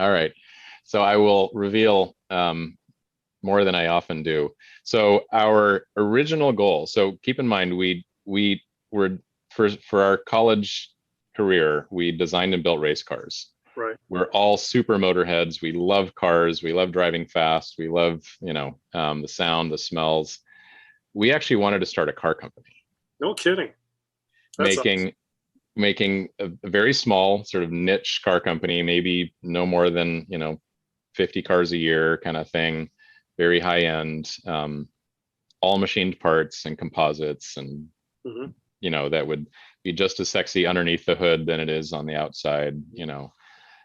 All right. So I will reveal more than I often do. So our original goal, so keep in mind, we were for our college career, we designed and built race cars. Right. We're all super motorheads. We love cars. We love driving fast. We love, the sound, the smells. We actually wanted to start a car company, No kidding. That's awesome. making making a very small sort of niche car company, maybe no more than 50 cars a year kind of thing, very high end, all machined parts and composites, and Hmm. that would be just as sexy underneath the hood than it is on the outside.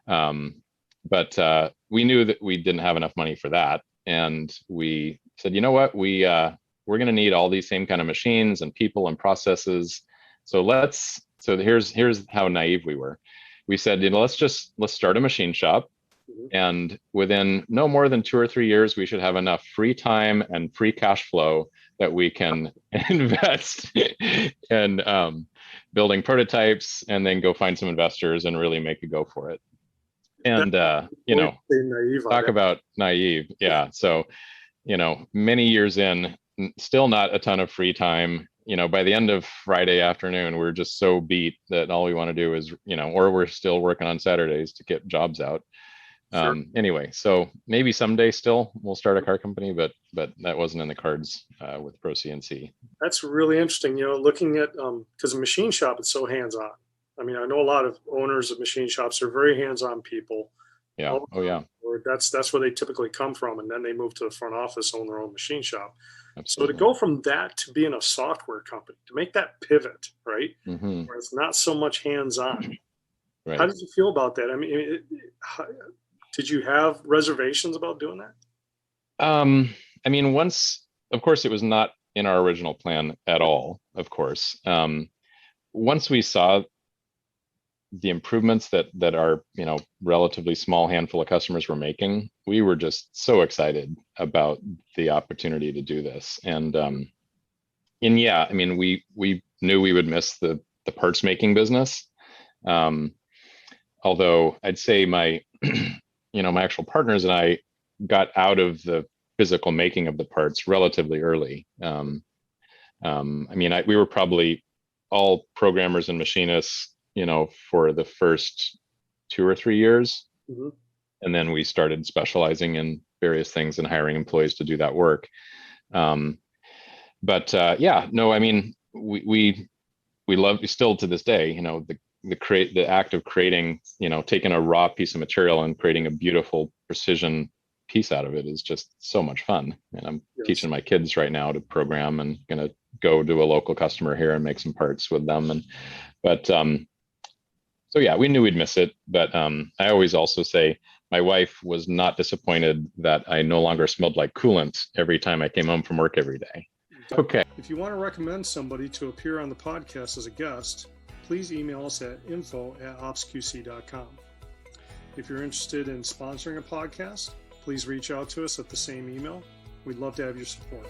But we knew that we didn't have enough money for that, and we said, you know what, we're going to need all these same kind of machines and people and processes. So here's how naive we were. We said, let's start a machine shop, Hmm. and within no more than 2 or 3 years, we should have enough free time and free cash flow that we can invest in building prototypes, and then go find some investors and really make a go for it. And Naive on talk it. about naive. Yeah. So, many years in, still not a ton of free time. By the end of Friday afternoon, we're just so beat that all we want to do is, or we're still working on Saturdays to get jobs out. Sure. Anyway, so maybe someday still we'll start a car company, but that wasn't in the cards with ProCNC. That's really interesting. Looking at, because a machine shop is so hands-on. I mean, I know a lot of owners of machine shops are very hands-on people. Yeah. Oh yeah. Or that's where they typically come from, and then they move to the front office, own their own machine shop. So to Absolutely. go from that to being a software company, to make that pivot, right, Hmm. where it's not so much hands-on, how Right. did you feel about that? I mean, did you have reservations about doing that? I mean, of course, it was not in our original plan at all, of course. Once we saw the improvements that our relatively small handful of customers were making, we were just so excited about the opportunity to do this. And yeah, I mean, we knew we would miss the parts making business. Um, Although I'd say my my actual partners and I got out of the physical making of the parts relatively early. I mean, we were probably all programmers and machinists, for the first 2 or 3 years. Hmm. And then we started specializing in various things and hiring employees to do that work. But yeah, no, I mean, we love, still to this day, the act of creating, taking a raw piece of material and creating a beautiful precision piece out of it is just so much fun. And I'm Yes. teaching my kids right now to program, and gonna go to a local customer here and make some parts with them. So yeah, we knew we'd miss it, but I always also say my wife was not disappointed that I no longer smelled like coolant every time I came home from work every day. Okay. If you want to recommend somebody to appear on the podcast as a guest, please email us at info@opsqc.com. If you're interested in sponsoring a podcast, please reach out to us at the same email. We'd love to have your support.